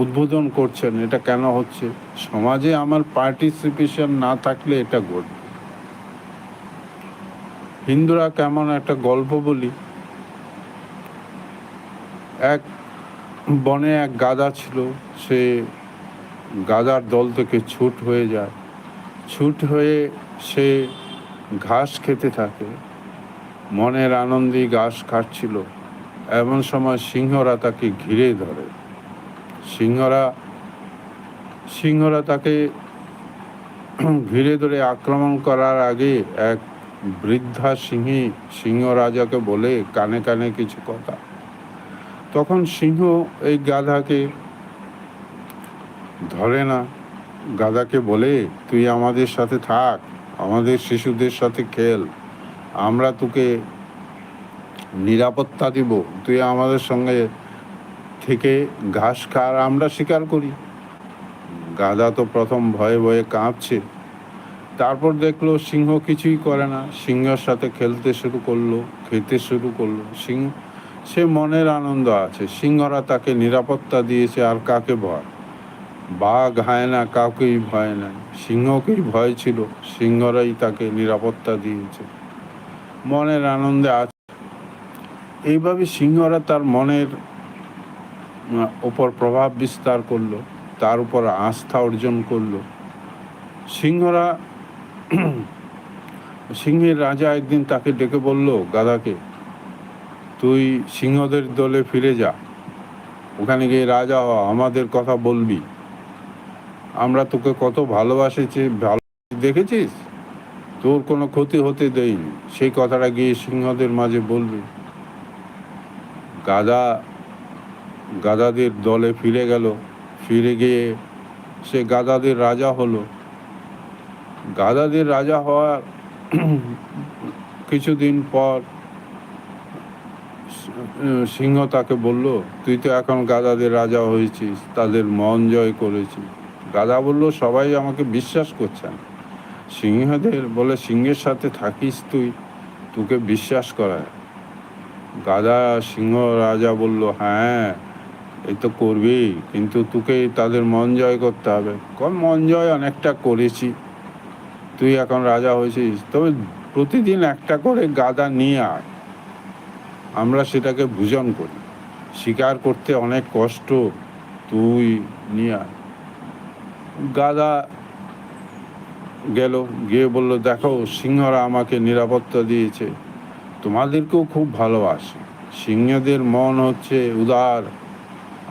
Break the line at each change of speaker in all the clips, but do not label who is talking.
উদ্বোধন করছেন, এটা কেন হচ্ছে? সমাজে আমার পার্টিসিপেশন না থাকলে এটা ঘটবে। হিন্দুরা কেমন একটা গল্প বলি। এক বনে এক গাধা ছিল। সে গাধার দল থেকে ছুট হয়ে যায়। ছুট হয়ে সে ঘাস খেতে থাকে, মনের আনন্দে ঘাস খাচ্ছিল। এমন সময় সিংহরা তাকে ঘিরে ধরে। সিংহরা তাকে ঘিরে ধরে আক্রমণ করার আগে এক বৃদ্ধা সিংহ রাজাকে বলে কানে কানে কিছু কথা। তখন সিংহ এই গাধাকে ধরে না, গাধাকে বলে, তুই আমাদের সাথে থাক, আমাদের শিশুদের সাথে খেল, আমরা তোকে নিরাপত্তা দিব, তুই আমাদের সঙ্গে থেকে ঘাস খা, আর আমরা শিকার করি। গাধা তো প্রথম ভয়ে ভয়ে কাঁপছে। তারপর দেখলো সিংহ কিছুই করে না, সিংহের সাথে খেলতে শুরু করলো, খেতে শুরু করলো। সে মনের আনন্দ আছে, সিংহরা তাকে নিরাপত্তা দিয়েছে। আর কাকে ভয়? বাঘ, হায়না, কাউকেই ভয় নাই, সিংহকেই ভয় ছিল, সিংহরাই তাকে নিরাপত্তা দিয়েছে, মনের আনন্দে আছে। এইভাবে সিংহরা তার মনের ওপর প্রভাব বিস্তার করলো, তার উপর আস্থা অর্জন করলো। সিংহের রাজা একদিন তাকে ডেকে বলল, গাধাকে, তুই সিংহদের দলে ফিরে যা, ওখানে গিয়ে রাজা হ, আমাদের কথা বলবি, আমরা তোকে কত ভালোবাসেছি, দেখেছিস, তোর কোনো ক্ষতি হতে দেয়নি, সেই কথাটা গিয়ে সিংহদের মাঝে বলবি। গাধাদের দলে ফিরে গেল। ফিরে গিয়ে সে গাধাদের রাজা হলো। গাধাদের রাজা হওয়ার কিছুদিন পর সিংহ তাকে বলল, তুই তো এখন গাধাদের রাজা হয়েছিস, তাদের মন জয় করেছিস। গাধা বলল, সবাই আমাকে বিশ্বাস করছেন। সিংহের সাথে থাকিস তুই, তোকে বিশ্বাস করায়। সিংহ রাজা বলল, হ্যাঁ, এই তো করবি, কিন্তু তোকে তাদের মন জয় করতে হবে। মন জয় অনেকটা করেছি, তুই এখন রাজা হয়েছিস, তবে প্রতিদিন একটা করে গাধা নিয়ে আয়, আমরা সেটাকে ভোজন করি, শিকার করতে অনেক কষ্ট, তুই নিয়ে আয়। গাধা গেল, গিয়ে বলল, দেখো, সিংহরা আমাকে নিরাপত্তা দিয়েছে, তোমাদেরকেও খুব ভালোবাসে। সিংহদের মন হচ্ছে উদার,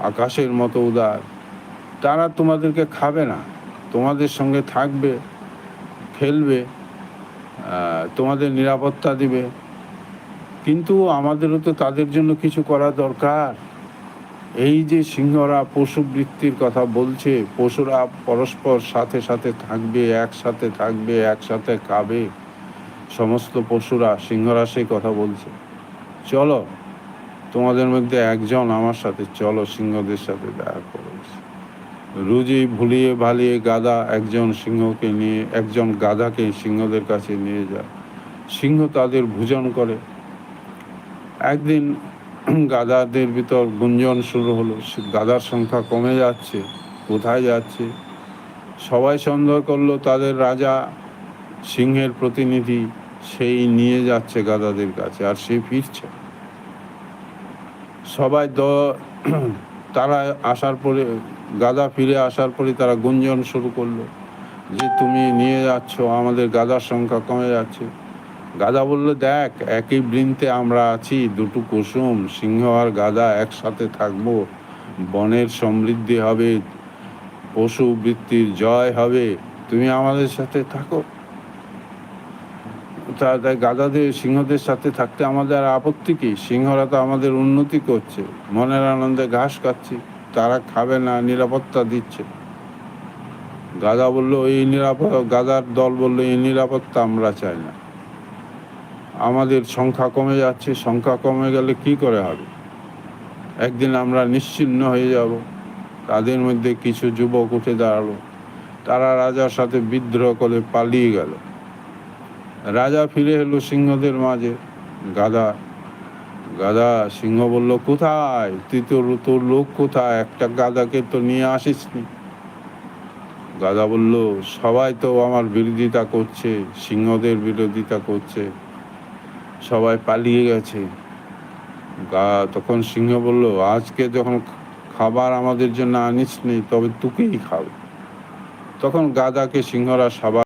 আকাশের মতো উদার, তারা তোমাদেরকে খাবে না, তোমাদের সঙ্গে থাকবে, খেলবে, তোমাদের নিরাপত্তা দিবে, কিন্তু আমাদেরও তো তাদের জন্য কিছু করা দরকার। এই যে সিংহরা পশুবৃত্তির কথা বলছে, পশুরা পরস্পর সাথে সাথে থাকবে, একসাথে খাবে, সমস্ত পশুরা, সিংহরা সেই কথা বলছে। চলো, তোমাদের মধ্যে একজন আমার সাথে চলো, সিংহদের সাথে দেখা করো। রুজি ভুলিয়ে ভালিয়ে একজন গাধাকে সিংহদের কাছে নিয়ে যায়। সিংহ তাদের ভোজন করে। একদিন গাধাদের ভিতর গুঞ্জন শুরু হলো, গাধার সংখ্যা কমে যাচ্ছে, কোথায় যাচ্ছে? সবাই সন্দেহ করলো তাদের রাজা, সিংহের প্রতিনিধি, সেই নিয়ে যাচ্ছে গাধাদের কাছে, আর সে ফিরছে। তারা আসার পরে, গাধা ফিরে আসার পরে তারা গুঞ্জন শুরু করলো যে, তুমি নিয়ে যাচ্ছ, আমাদের গাধার সংখ্যা কমে যাচ্ছে। গাধা বলল, দেখ, একই বৃন্তে আমরা আছি, দুটো কুসুম, সিংহ আর গাধা একসাথে থাকবো, বনের সমৃদ্ধি হবে, পশু বৃত্তির জয় হবে, তুমি আমাদের সাথে থাকো। তাই সিংহদের সাথে থাকতে আমাদের আপত্তি কি? সিংহরা তো আমাদের উন্নতি করছে, মনের আনন্দে ঘাস খাচ্ছি, তারা খাবে না, নিরাপত্তা দিচ্ছে। গাধার দল বলল, এই নিরাপত্তা আমরা চাই না, আমাদের সংখ্যা কমে যাচ্ছে, সংখ্যা কমে গেলে কি করে হবে? একদিন আমরা নিশ্চিহ্ন হয়ে যাব। তাদের মধ্যে কিছু যুবক উঠে দাঁড়ালো, তারা রাজার সাথে বিদ্রোহ করে পালিয়ে গেল। রাজা ফিরে এলো সিংহদের মাঝে। গাধা গাধা সিংহ বলল, কোথায় তুই? তোর লোক কোথায়? একটা গাধাকে তো নিয়ে আসিসনি। গাধা বলল, সবাই তো আমার বিরোধিতা করছে, সিংহদের বিরোধিতা করছে, সবাই পালিয়ে গেছে। তখন সিংহ বলল, আজকে যখন খাবার আমাদের জন্য আনিসনি, তবে তোকেই খাবে। তখন গাধাকে সিংহরা সবাই